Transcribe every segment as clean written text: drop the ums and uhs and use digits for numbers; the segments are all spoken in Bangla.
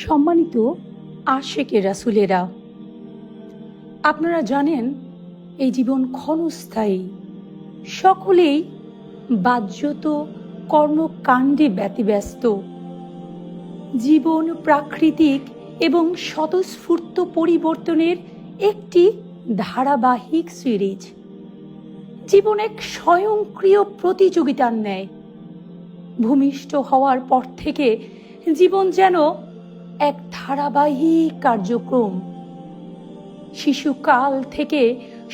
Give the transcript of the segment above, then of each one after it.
সম্মানিত আশেকে রাসূলেরা, আপনারা জানেন এই জীবন ক্ষণস্থায়ী। সকলেই বাহ্যত কর্মকাণ্ডে ব্যতিব্যস্ত। জীবন প্রাকৃতিক এবং স্বতঃস্ফূর্ত পরিবর্তনের একটি ধারাবাহিক সিরিজ। জীবন এক স্বয়ংক্রিয় প্রতিযোগিতার ন্যায়। ভূমিষ্ঠ হওয়ার পর থেকে জীবন যেন এক ধারাবাহিক কার্যক্রম। শিশুকাল থেকে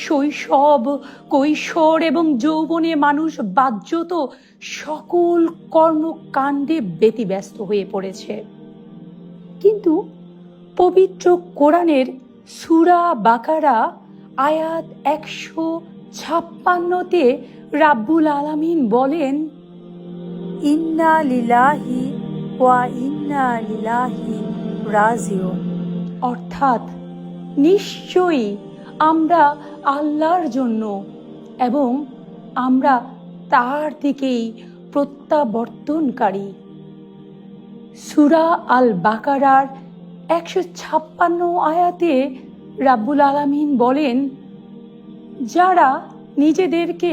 শৈশব, কৈশোর এবং যৌবনে মানুষ বাহ্যত সকল কর্মকাণ্ডে ব্যতিব্যস্ত হয়ে পড়েছে। কিন্তু পবিত্র কোরআনের সূরা বাকারা আয়াত 156-তে রাব্বুল আলামিন বলেন, ইন্না লিল্লাহি ওয়া ইন্না ইলাইহি রাজিউন, অর্থাৎ নিশ্চয়ই আমরা আল্লাহর জন্য এবং আমরা তার দিকেই প্রত্যাবর্তনকারী। সূরা আল বাকারার 156 আয়াতে রাব্বুল আলামিন বলেন, যারা নিজেদেরকে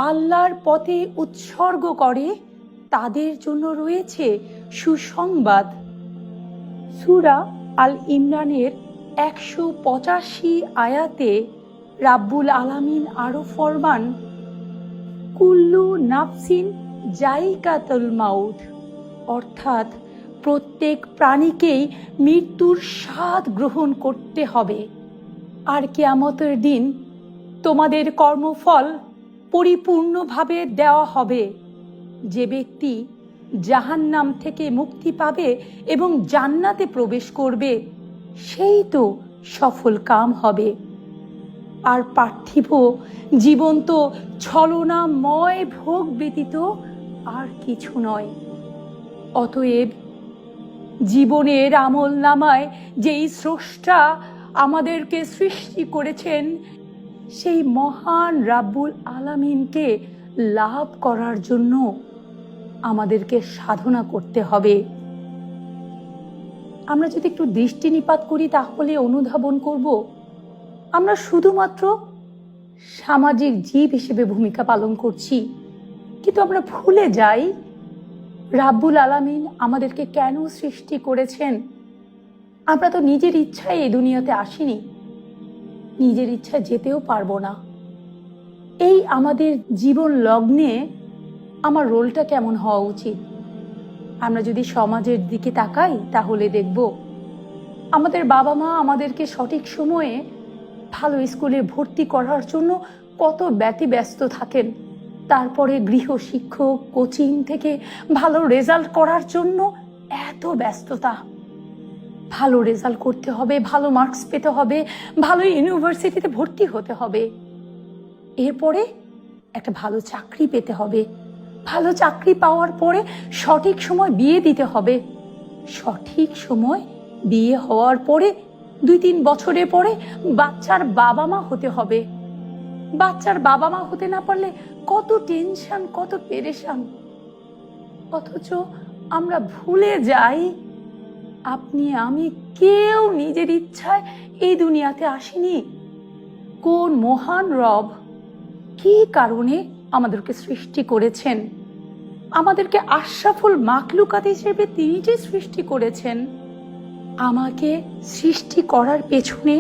আল্লাহর পথে উৎসর্গ করে তাদের জন্য রয়েছে সুসংবাদ। সূরা আল ইমরানের 185 আয়াতে রাব্বুল আলামিন আরো ফরমান, কুল্লু নাফসিন জাইকাতুল মাউত, অর্থাৎ প্রত্যেক প্রাণীকেই মৃত্যুর স্বাদ গ্রহণ করতে হবে। আর কিয়ামতের দিন তোমাদের কর্মফল পরিপূর্ণভাবে দেওয়া হবে। যে ব্যক্তি জাহান্নাম থেকে মুক্তি পাবে এবং জান্নাতে প্রবেশ করবে, সেই তো সফল কাম হবে। আর পার্থিব জীবন তো ছলনাময় ভোগ ব্যতীত আর কিছু নয়। অতএব জীবনের আমল নামায় যেই স্রষ্টা আমাদেরকে সৃষ্টি করেছেন, সেই মহান রাব্বুল আলামিনকে লাভ করার জন্য আমাদেরকে সাধনা করতে হবে। আমরা যদি একটু দৃষ্টি নিপাত করি তাহলে অনুধাবন করব, আমরা শুধুমাত্র সামাজিক জীব হিসেবে ভূমিকা পালন করছি, কিন্তু আমরা ভুলে যাই রাব্বুল আলামিন আমাদেরকে কেন সৃষ্টি করেছেন। আমরা তো নিজের ইচ্ছায় এই দুনিয়াতে আসিনি, নিজের ইচ্ছায় যেতেও পারবো না। এই আমাদের জীবন লগ্নে আমার রোলটা কেমন হওয়া উচিত? আমরা যদি সমাজের দিকে তাকাই তাহলে দেখব আমাদের বাবা মা আমাদেরকে সঠিক সময়ে ভালো স্কুলে ভর্তি করার জন্য কত ব্যতিব্যস্ত থাকেন। তারপরে গৃহ শিক্ষক, কোচিং থেকে ভালো রেজাল্ট করার জন্য এত ব্যস্ততা। ভালো রেজাল্ট করতে হবে, ভালো মার্কস পেতে হবে, ভালো ইউনিভার্সিটিতে ভর্তি হতে হবে, এরপরে একটা ভালো চাকরি পেতে হবে, ভালো চাকরি পাওয়ার পরে সঠিক সময় বিয়ে দিতে হবে, সঠিক সময় বিয়ে হওয়ার পরে 2-3 বছরের পরে বাচ্চার বাবা মা হতে হবে। বাচ্চার বাবা মা হতে না পারলে কত টেনশন, কত পেরেশান। অথচ আমরা ভুলে যাই আপনি আমি কেউ নিজের ইচ্ছায় এই দুনিয়াতে আসিনি। কোন মহান রব কি কারণে আমাদেরকে সৃষ্টি করেছেন, আমাদেরকে আশরাফুল মাখলুকাত হিসেবে তিনি যে সৃষ্টি করেছেন, আমাকে সৃষ্টি করার পেছনে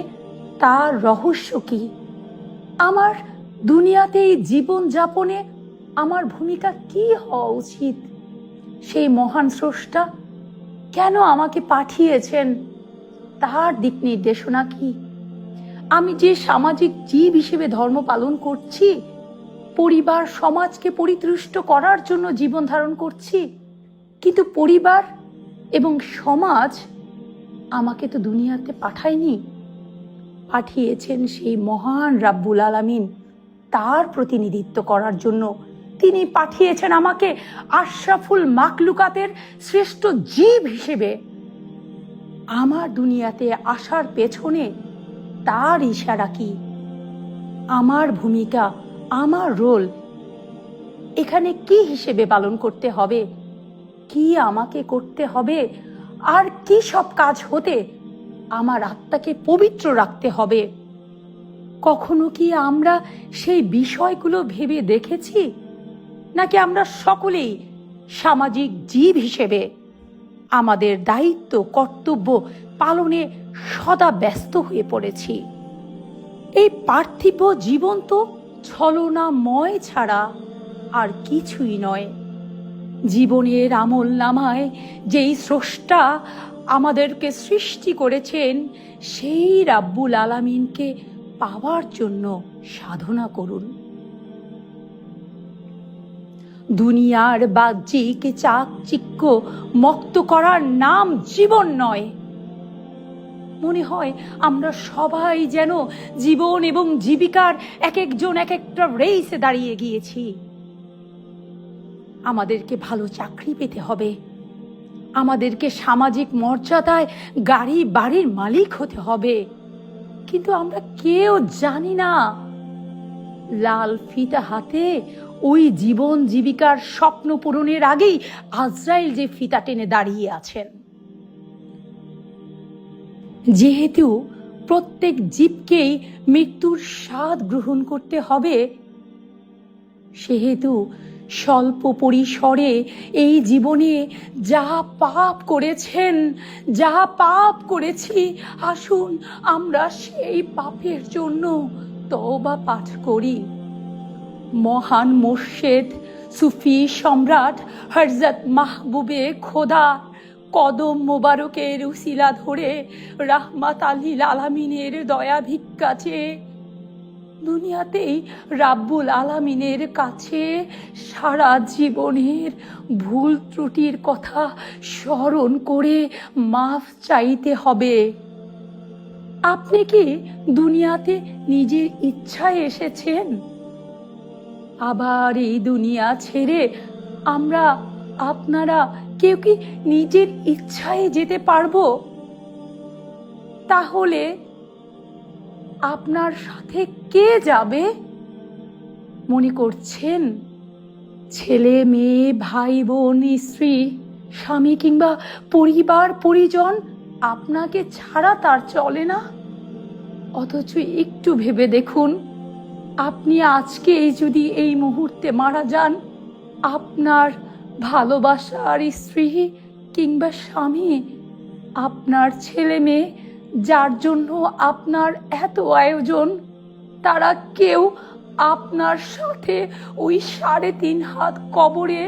তার রহস্য কি? আমার দুনিয়াতে এই জীবন যাপনে আমার ভূমিকা কি হওয়া উচিত? সেই মহান স্রষ্টা কেন আমাকে পাঠিয়েছেন, তার দিক নির্দেশনা কি? আমি যে সামাজিক জীব হিসেবে ধর্ম পালন করছি, পরিবার সমাজকে পরিতুষ্ট করার জন্য জীবন ধারণ করছি, কিন্তু পরিবার এবং সমাজ আমাকে তো দুনিয়াতে পাঠায়নি, পাঠিয়েছেন সেই মহান রাব্বুল আলামিন তার প্রতিনিধিত্ব করার জন্য। তিনি পাঠিয়েছেন আমাকে আশরাফুল মাখলুকাতের শ্রেষ্ঠ জীব হিসেবে। আমার দুনিয়াতে আসার পেছনে তার ইশারা কি? আমার ভূমিকা, আমার রোল এখানে কি হিসেবে পালন করতে হবে, কি আমাকে করতে হবে? আর কি সব কাজ হতে আমার আত্মাকে পবিত্র রাখতে হবে। কখনো কি আমরা সেই বিষয়গুলো ভেবে দেখেছি, নাকি আমরা সকলেই সামাজিক জীব হিসেবে আমাদের দায়িত্ব কর্তব্য পালনে সদা ব্যস্ত হয়ে পড়েছি? এই পার্থিব জীবন তো ছলনাময় ছাড়া আর কিছুই নয়। জীবনের আমল নামায় যেই স্রষ্টা আমাদেরকে সৃষ্টি করেছেন, সেই রাব্বুল আলামিনকে পাওয়ার জন্য সাধনা করুন। দুনিয়ার বাহ্যিক চাকচিক্য মুক্ত করার নাম জীবন নয়। মনে হয় আমরা সবাই যেন জীবন এবং জীবিকার এক একজন এক একটা রেসে দাঁড়িয়ে গিয়েছি। আমাদেরকে ভালো চাকরি পেতে হবে, আমাদেরকে সামাজিক মর্যাদায় গাড়ি বাড়ির মালিক হতে হবে, কিন্তু আমরা কেউ জানি না লাল ফিতা হাতে ওই জীবন জীবিকার স্বপ্ন পূরণের আগেই আজরাইল যে ফিতা টেনে দাঁড়িয়ে আছেন। যেহেতু প্রত্যেক জীবকেই মৃত্যুর স্বাদ গ্রহণ করতে হবে, সেহেতু স্বল্প পরিসরে এই জীবনে যা পাপ করেছেন, যা পাপ করেছি, আসুন আমরা সেই পাপের জন্য তওবা পাঠ করি। মহান মুর্শিদ সুফি সম্রাট হযরত মাহবুবে খোদা কদম মোবারকের উসিলা ধরে রাহমাত লিল আলামিনের দয়া ভিক্ষা চেয়ে দুনিয়াতেই রাব্বুল আলামিনের কাছে সারা জীবনের ভুল ত্রুটির কথা স্মরণ করে মাফ চাইতে হবে। আপনি কি দুনিয়াতে নিজের ইচ্ছায় এসেছেন? আবার এই দুনিয়া ছেড়ে আপনারা কেউ কি নিজের ইচ্ছায় যেতে পারবো? তাহলে আপনার সাথে কে যাবে? মনে করছেন ছেলে মেয়ে ভাই বোন স্ত্রী স্বামী কিংবা পরিবার পরিজন আপনাকে ছাড়া তার চলে না? অথচ একটু ভেবে দেখুন, আপনি আজকে যদি এই মুহূর্তে মারা যান, আপনার ভালোবাসার স্ত্রী কিংবা স্বামী, আপনার ছেলে মেয়ে যার জন্য আপনার এত আয়োজন, তারা কেউ আপনার সাথে ওই 3.5 হাত কবরে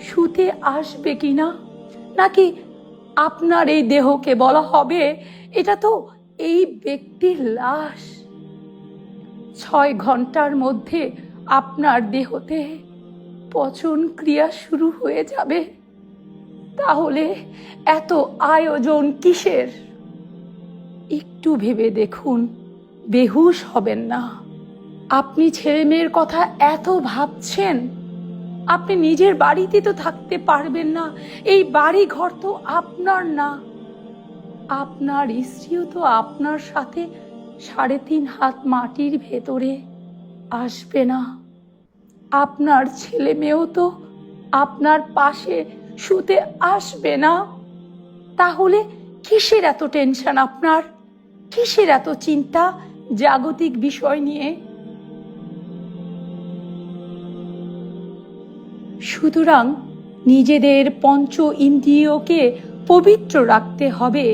শুতে আসবে কিনা? নাকি আপনার এই দেহকে বলা হবে এটা তো এই ব্যক্তির লাশ? 6 ঘন্টার মধ্যে আপনার দেহতে পচন ক্রিয়া শুরু হয়ে যাবে। তাহলে এত আয়োজন কিসের? একটু ভেবে দেখুন, বেহুশ হবেন না। আপনি ছেলে মেয়ের কথা এত ভাবছেন, আপনি নিজের বাড়িতে তো থাকতে পারবেন না। এই বাড়ি ঘর তো আপনার না, আপনার স্ত্রীও তো আপনার সাথে 3.5 হাত মাটির ভেতরে আসবে না। আপনার ছেলে মেয়েও তো আপনার পাশে শুতে আসবে না। তাহলে কিসের এত টেনশন আপনার? কিসের এত চিন্তা জাগতিক বিষয় নিয়ে? সুতরাং নিজেদের পঞ্চ ইন্দ্রিয়কে পবিত্র রাখতে হবে।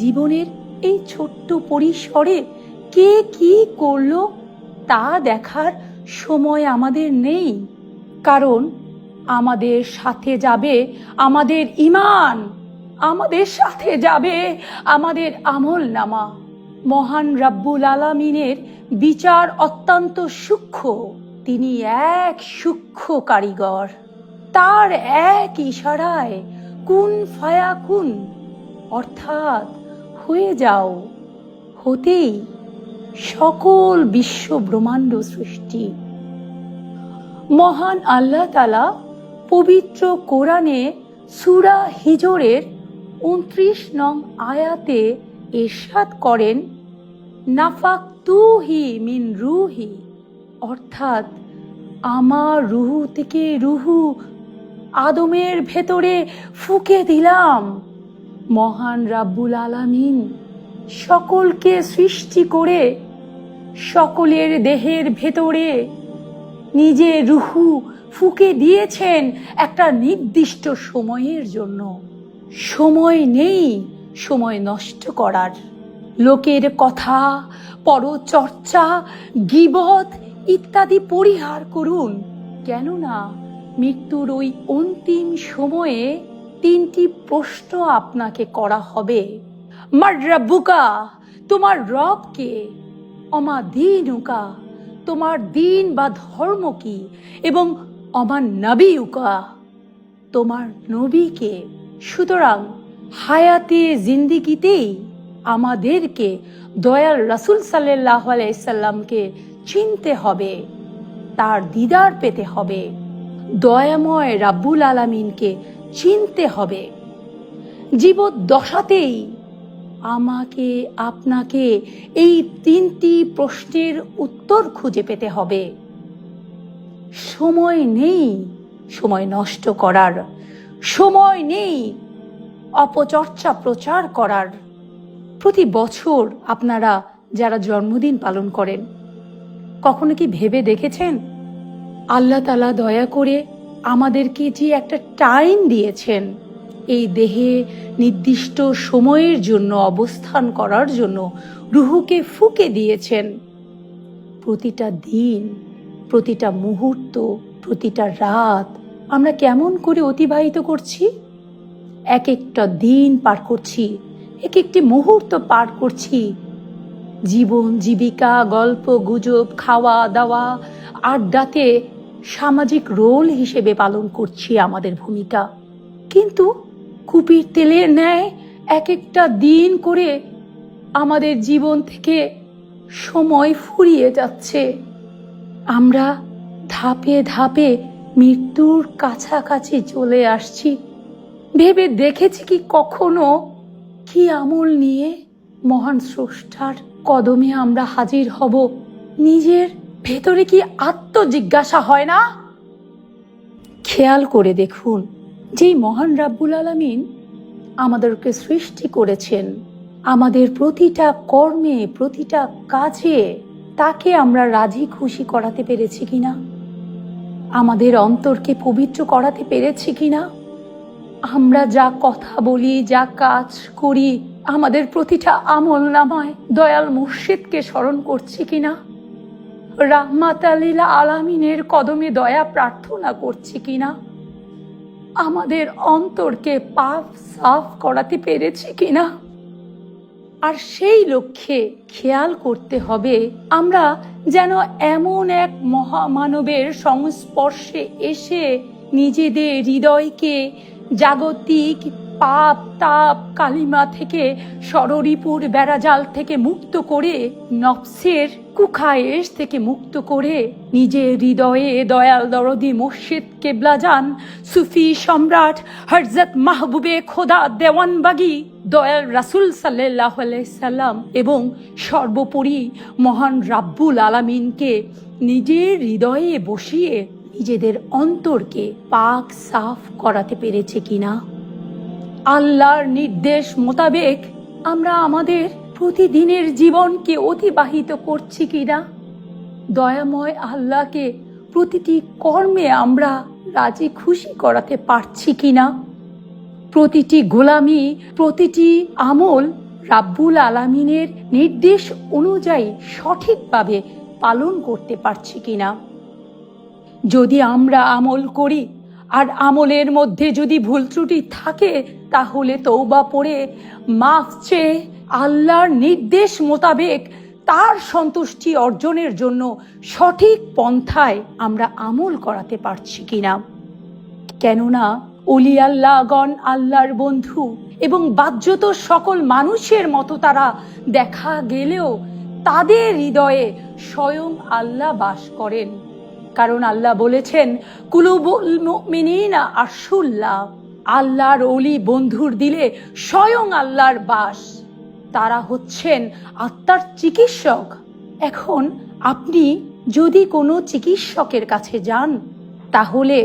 জীবনের এই ছোট্ট পরিসরে কে কি করলো তা দেখার সময় আমাদের নেই, কারণ আমাদের সাথে যাবে আমাদের ঈমান, আমাদের সাথে যাবে আমাদের আমল নামা। মহান রাব্বুল আলামিনের বিচার অত্যন্ত সূক্ষ্ম। তিনি এক সূক্ষ্ম কারিগর। তার এক ইশারায় কুন ফায়াকুন, অর্থাৎ হয়ে যাও, হতেই সকল বিশ্ব ব্রহ্মাণ্ড সৃষ্টি। মহান আল্লাহ তাআলা পবিত্র কোরআনে সূরা হিজরের 29 নং আয়াতে ইরশাদ করেন, নাফাকতুহি মিন রুহি, অর্থাৎ আমার রুহু থেকে রুহু আদমের ভেতরে ফুঁকে দিলাম। মহান রাব্বুল আলামিন সকলকে সৃষ্টি করে সকলের দেহের ভেতরে নিজের রুহু ফুঁকে দিয়েছেন একটা নির্দিষ্ট সময়ের জন্য। সময় নেই সময় নষ্ট করার। লোকের কথা, পরচর্চা, গীবত ইত্যাদি পরিহার করুন। কেননা মৃত্যুর ওই অন্তিম সময়ে 3টি প্রশ্ন আপনাকে করা হবে। মার রাব্বুকা, তোমার রব কে? অমা দীনুকা, তোমার দিন বা ধর্ম কি? এবং অমা নবিউকা, তোমার নবী কে? সুতরাং হায়াতে জিন্দিগিতেই আমাদেরকে দয়াল রাসূল সাল্লাল্লাহু আলাইহি সাল্লামকে চিনতে হবে, তার দিদার পেতে হবে, দয়াময় রাব্বুল আলামিনকে চিনতে হবে। জীবদ্দশাতেই আমাকে আপনাকে এই 3টি প্রশ্নের উত্তর খুঁজে পেতে হবে। সময় নেই সময় নষ্ট করার, সময় নেই অপচর্চা প্রচার করার। প্রতি বছর আপনারা যারা জন্মদিন পালন করেন, কখনো কি ভেবে দেখেছেন আল্লাহ তাআলা দয়া করে আমাদেরকে যে একটা টাইম দিয়েছেন, এই দেহে নির্দিষ্ট সময়ের জন্য অবস্থান করার জন্য রুহুকে ফুঁকে দিয়েছেন। প্রতিটা দিন, প্রতিটা মুহূর্ত, প্রতিটা রাত আমরা কেমন করে অতিবাহিত করছি? এক একটা দিন পার করছি, এক একটি মুহূর্ত পার করছি জীবন জীবিকা, গল্প গুজব, খাওয়া দাওয়া, আড্ডাতে সামাজিক রোল হিসেবে পালন করছি আমাদের ভূমিকা। কিন্তু কুপির তেলের ন্যায় এক একটা দিন করে আমাদের জীবন থেকে সময় ফুরিয়ে যাচ্ছে। আমরা ধাপে ধাপে মৃত্যুর কাছাকাছি চলে আসছি। ভেবে দেখেছি কি কখনো কি আমল নিয়ে মহান স্রষ্টার কদমে আমরা হাজির হব? নিজের ভেতরে কি আত্মজিজ্ঞাসা হয় না? খেয়াল করে দেখুন, যেই মহান রাব্বুল আলামিন আমাদেরকে সৃষ্টি করেছেন, আমাদের প্রতিটা কর্মে, প্রতিটা কাজে তাকে আমরা রাজি খুশি করাতে পেরেছি কিনা? আমাদের অন্তরকে পবিত্র করাতে পেরেছি কিনা? আমরা যা কথা বলি, যা কাজ করি, আমাদের প্রতিটা আমল নামায় দয়াল মুর্শিদকে স্মরণ করছি কিনা? রাহমাতাল লিল আলামিনের কদমে দয়া প্রার্থনা করছি কিনা? আমাদের অন্তরকে পাপ সাফ করাতে পেরেছি কিনা? আর সেই লক্ষ্যে খেয়াল করতে হবে আমরা যেন এমন এক মহামানবের সংস্পর্শে এসে নিজেদের হৃদয়কে জাগতিক পাপ তাপ কালিমা থেকে, ষড়রিপুর বেড়াজাল থেকে মুক্ত করে, নফসের কুখায়েশ থেকে মুক্ত করে নিজের হৃদয়ে দয়াল দরদি মুর্শিদ কেবলাজান, সুফি সম্রাট হযরত মাহবুবে খোদা দেওয়ানবাগি দয়াল রাসূল সাল্লাল্লাহু আলাইহি সাল্লাম এবং সর্বোপরি মহান রাব্বুল আলামিনকে নিজের হৃদয়ে বসিয়ে নিজেদের অন্তরকে পাক সাফ করাতে পেরেছে কিনা? আল্লাহর নির্দেশ মোতাবেক আমরা আমাদের প্রতিদিনের জীবনকে অতিবাহিত করছি কিনা? দয়াময় আল্লাহকে প্রতিটি কর্মে আমরা রাজি খুশি করাতে পারছি কিনা? প্রতিটি গোলামি, প্রতিটি আমল রাব্বুল আলামিনের নির্দেশ অনুযায়ী সঠিকভাবে পালন করতে পারছি কিনা? যদি আমরা আমল করি আর আমলের মধ্যে যদি ভুল ত্রুটি থাকে, তাহলে তওবা পড়ে মাফ চেয়ে আল্লাহর নির্দেশ মোতাবেক তার সন্তুষ্টি অর্জনের জন্য সঠিক পন্থায় আমরা আমল করাতে পারছি কিনা? কেননা ওলি আল্লাহগণ আল্লাহর বন্ধু এবং বাহ্যত সকল মানুষের মতো তারা দেখা গেলেও তাদের হৃদয়ে স্বয়ং আল্লাহ বাস করেন। কারণ আল্লাহ বলেছেন, কুলুবুল মুমিনিনা আরশুল্লাহ, আল্লাহর ওলি বন্ধুর দিলে স্বয়ং আল্লাহর বাস। তারা হচ্ছেন আত্মার চিকিৎসক। এখন আপনি যদি কোনো চিকিৎসকের কাছে যান, তাহলে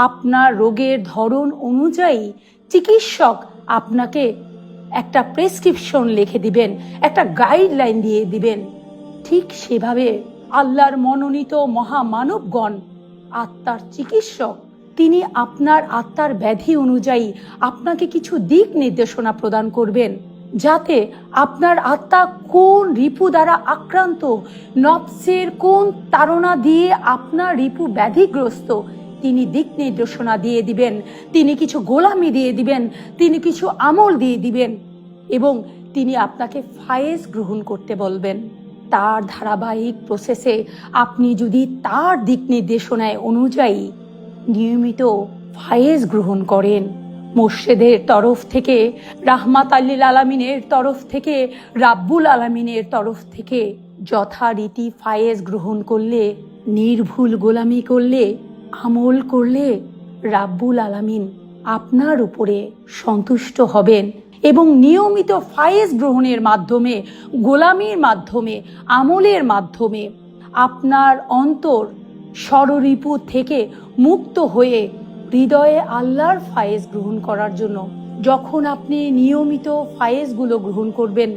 আপনার রোগের ধরন অনুযায়ী চিকিৎসক আপনাকে একটা প্রেসক্রিপশন লিখে দিবেন, একটা গাইডলাইন দিয়ে দিবেন। ঠিক সেভাবে আল্লাহর মনোনীত মহামানবগণ, আত্মার চিকিৎসক, তিনি আপনার আত্মার ব্যাধি অনুযায়ী আপনাকে কিছু দিক নির্দেশনা প্রদান করবেন, যাতে আপনার আত্মা কোন রিপু দ্বারা আক্রান্ত, নফসের কোন তাড়না দিয়ে আপনার রিপু ব্যাধিগ্রস্ত, তিনি দিক নির্দেশনা দিয়ে দিবেন, তিনি কিছু গোলামি দিয়ে দিবেন, তিনি কিছু আমল দিয়ে দিবেন এবং তিনি আপনাকে ফায়েজ গ্রহণ করতে বলবেন। তার ধারাবাহিক প্রসেসে আপনি যদি তার দিক নির্দেশনায় অনুযায়ী নিয়মিত ফায়েজ গ্রহণ করেন, মুর্শেদের তরফ থেকে, রাহমাত লিল আলামিনের তরফ থেকে, রাব্বুল আলামিনের তরফ থেকে যথারীতি ফায়েজ গ্রহণ করলে, নির্ভুল গোলামি করলে, আমল করলে রাব্বুল আলামিন আপনার উপরে সন্তুষ্ট হবেন এবং নিয়মিত ফায়েজ গ্রহণের মাধ্যমে, গোলামির মাধ্যমে, আমলের মাধ্যমে আপনার অন্তর ষড়রিপু থেকে মুক্ত হয়ে হৃদয়ে আল্লাহর ফায়েজ গ্রহণ করার জন্য, যখন আপনি নিয়মিত ফায়েজগুলো গ্রহণ করবেন,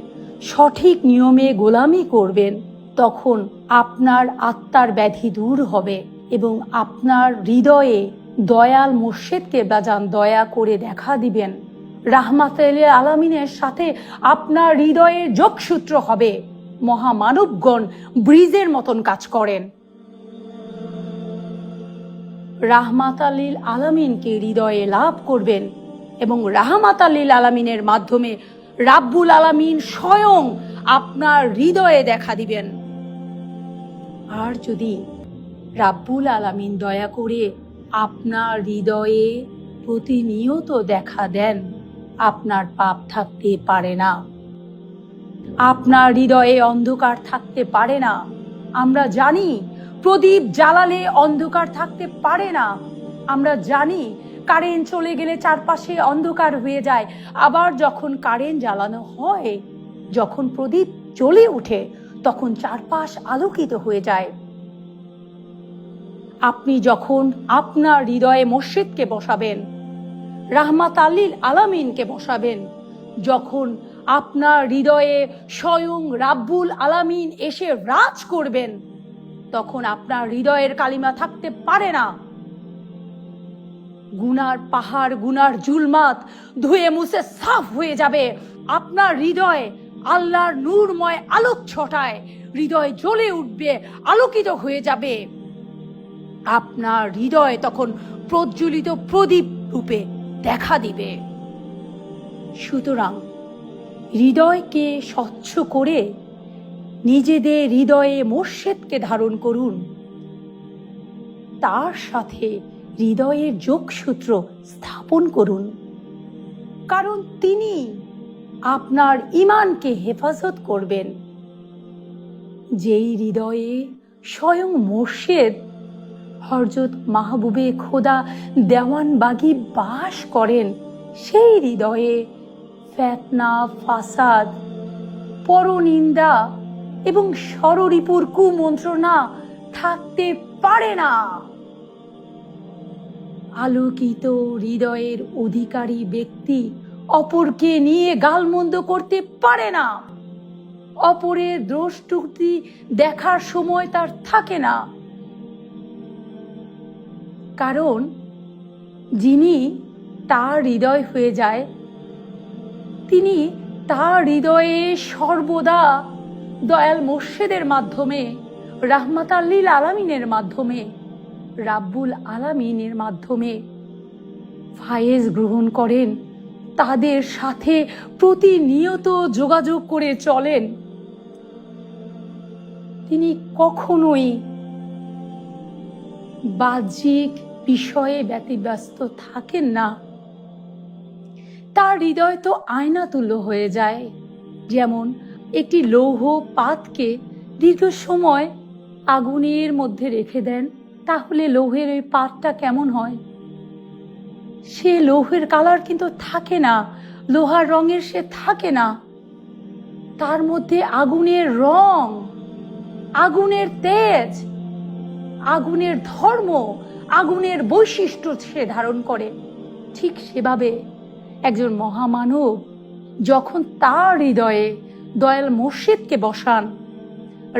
সঠিক নিয়মে গোলামি করবেন, তখন আপনার আত্মার ব্যাধি দূর হবে এবং আপনার হৃদয়ে দয়াল মুর্শিদকে বাজান দয়া করে দেখা দিবেন। রাহমাতুল আলামিনের সাথে আপনার হৃদয়ের যোগসূত্র হবে। মহামানবগণ ব্রিজের মতন কাজ করেন। রাহমাতুল আলামিনকে হৃদয়ে লাভ করবেন এবং রাহমাতুল আলামিনের মাধ্যমে রাব্বুল আলামিন স্বয়ং আপনার হৃদয়ে দেখা দিবেন। আর যদি রাব্বুল আলামিন দয়া করে আপনার হৃদয়ে প্রতিনিয়ত দেখা দেন, আপনার পাপ থাকতে পারে না, আপনার হৃদয়ে অন্ধকার থাকতে পারে না। আমরা জানি প্রদীপ জ্বালালে অন্ধকার থাকতে পারে না। আমরা জানি কারেন্ট চলে গেলে চারপাশে অন্ধকার হয়ে যায়, আবার যখন কারেন্ট জ্বালানো হয়, যখন প্রদীপ জ্বলে ওঠে, তখন চারপাশ আলোকিত হয়ে যায়। আপনি যখন আপনার হৃদয়ে মুর্শিদকে বসাবেন, রাহমাতুল আলামিনকে বসাবেন, যখন আপনার হৃদয়ে স্বয়ং রাব্বুল আলামিন এসে রাজ করবেন, তখন আপনার হৃদয়ের কালিমা থাকতে পারে না। গুনার পাহাড়, গুনার জুলমাত ধুয়ে মুছে সাফ হয়ে যাবে। আপনার হৃদয় আল্লাহর নূরময় আলোক ছটায়, হৃদয় জ্বলে উঠবে, আলোকিত হয়ে যাবে। আপনার হৃদয় তখন প্রজ্বলিত প্রদীপ রূপে দেখা দিবে। সুতরাং হৃদয়কে স্বচ্ছ করে নিজেদের হৃদয়ে মুর্শিদকে ধারণ করুন, তার সাথে হৃদয়ের যোগসূত্র স্থাপন করুন, কারণ তিনি আপনার ঈমানকে হেফাজত করবেন। যেই হৃদয়ে স্বয়ং মুর্শিদ হযরত মাহবুবে খোদা দেওয়ানবাগী বাস করেন, সেই হৃদয়ে ফিতনা, ফাসাদ, পরনিন্দা এবং ষড়রিপুর কুমন্ত্রণা থাকতে পারে না। আলোকিত হৃদয়ের অধিকারী ব্যক্তি অপরকে নিয়ে গালমন্দ করতে পারে না। অপরের দোষ ত্রুটি দেখার সময় তার থাকে না, কারণ যিনি তার হৃদয় হয়ে যায়, তিনি তার হৃদয়ে সর্বদা দয়াল মুর্শিদের মাধ্যমে, রাহমাতুল আলামিনের মাধ্যমে, রাব্বুল আলামিনের মাধ্যমে ফায়েজ গ্রহণ করেন, তাদের সাথে প্রতিনিয়ত যোগাযোগ করে চলেন। তিনি কখনোই বাহ্যিক বিষয়ে ব্যতিব্যস্ত থাকেন না। তার হৃদয় তো আয়না তুল্য হয়ে যায়। যেমন একটি লৌহ পাতকে দীর্ঘ সময় আগুনের মধ্যে রেখে দেন, তাহলে লৌহের ওই পাতটা কেমন হয়? সে লৌহের কালার কিন্তু থাকে না, লোহার রঙের সে থাকে না। তার মধ্যে আগুনের রং, আগুনের তেজ, আগুনের ধর্ম, আগুনের বৈশিষ্ট্য সে ধারণ করে। ঠিক সেভাবে একজন মহামানব যখন তার হৃদয়ে দয়াল মুর্শিদকে বসান,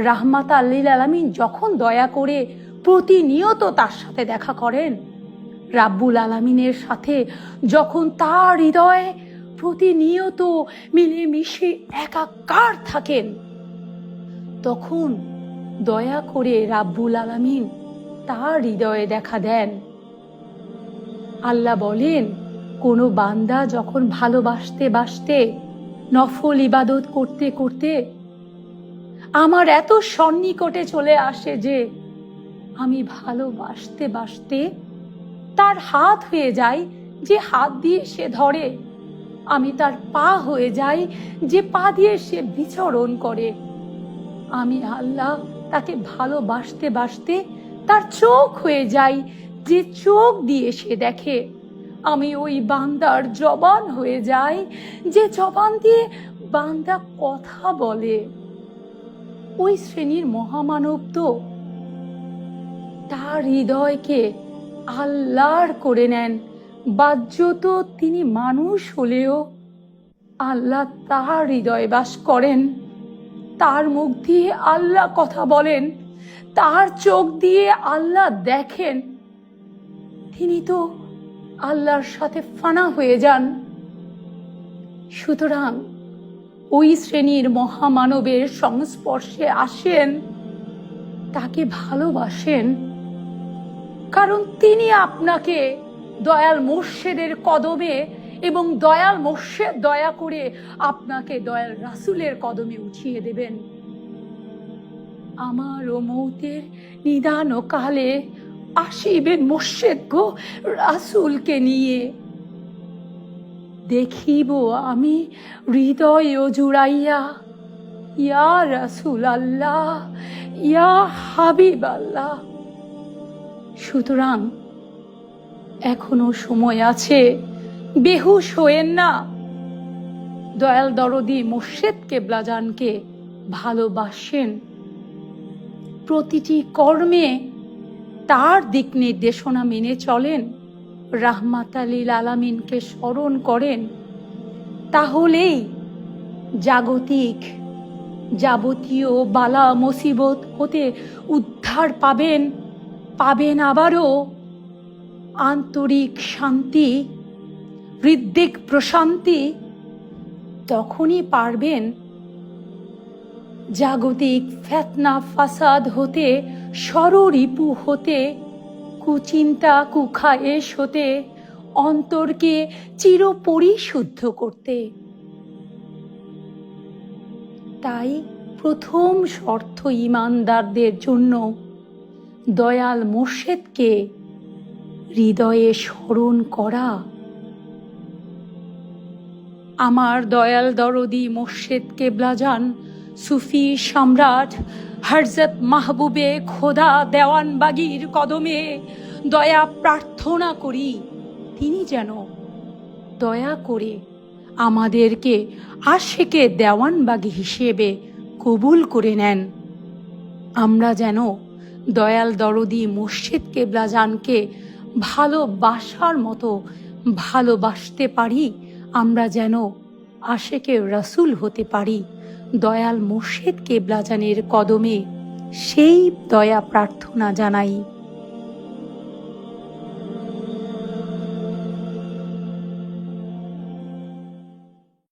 রাহমাত লিল আলামিন যখন দয়া করে প্রতিনিয়ত তার সাথে দেখা করেন, রাব্বুল আলামিনের সাথে যখন তার হৃদয়ে প্রতিনিয়ত মিলেমিশে একাকার থাকেন, তখন দয়া করে রাব্বুল আলামিন তার হৃদয়ে দেখা দেন। আল্লাহ বলেন, কোনো বান্দা যখন ভালোবাসতে বাসতে, নফল ইবাদত করতে করতে আমার এত সন্নিকটে চলে আসে যে আমি ভালোবাসতে বাসতে তার হাত হয়ে যাই, যে হাত দিয়ে সে ধরে, আমি তার পা হয়ে যাই, যে পা দিয়ে সে বিচরণ করে, আমি আল্লাহ তাকে ভালোবাসতে বাসতে তার চোখ হয়ে যাই, যে চোখ দিয়ে সে দেখে, আমি ওই বান্দার জবান হয়ে যাই, যে জবান দিয়ে বান্দা কথা বলে। ওই শ্রেণীর মহামানব তো তার হৃদয়কে আল্লাহর করে নেন। বাহ্যত তিনি মানুষ হলেও আল্লাহ তার হৃদয়ে বাস করেন, তার মুখ দিয়ে আল্লাহ কথা বলেন, তার চোখ দিয়ে আল্লাহ দেখেন। তিনি তো আল্লাহর সাথে ফানা হয়ে যান। সুতরাং ওই শ্রেণীর মহামানবের সংস্পর্শে আসেন, তাকে ভালোবাসেন, কারণ তিনি আপনাকে দয়াল মুর্শিদের কদমে এবং দয়াল মুর্শিদ দয়া করে আপনাকে দয়াল রাসূলের কদমে উঠিয়ে দেবেন। আমার ও মৌতের নিদান ও কালে আসিবেন মুর্শিদ গো রাসূলকে নিয়ে, দেখিব আমি হৃদয় জুড়াইয়া, ইয়া রাসূল আল্লাহ, ইয়া হাবিব আল্লাহ। সুতরাং এখনো সময় আছে, বেহুশ হয়েন না। দয়াল দরদি মুর্শিদ কেবলাজানকে ভালোবাসেন, প্রতিটি কর্মে তার দিক নির্দেশনা মেনে চলেন, রাহমাত লিল আলামিনকে স্মরণ করেন, তাহলেই জাগতিক যাবতীয় বালা মুসিবত হতে উদ্ধার পাবেন। পাবেন আবারও আন্তরিক শান্তি, হৃদ্দিক প্রশান্তি। তখনই পারবেন জাগতিক ফেতনা ফাসাদ হতে, ষড়রিপু হতে, কুচিন্তা কুখায়েশ হতে অন্তরকে চিরপরিশুদ্ধ করতে। তাই প্রথম শর্ত ঈমানদারদের জন্য দয়াল মুর্শিদকে হৃদয়ে স্মরণ করা। আমার দয়াল দরদি মুর্শিদ কেবলাজান সুফি সম্রাট হযরত মাহবুবে খোদা দেওয়ানবাগীর কদমে দয়া প্রার্থনা করি, তিনি যেন দয়া করে আমাদেরকে আশিকে দেওয়ানবাগী হিসেবে কবুল করে নেন। আমরা যেন দয়াল দরদি মুর্শিদ কেবলাজানকে ভালোবাসার মতো ভালোবাসতে পারি, আমরা যেন আশিকে রাসূল হতে পারি। দয়াল মুর্শিদ কেবলাজানের কদমে সেই দয়া প্রার্থনা জানাই।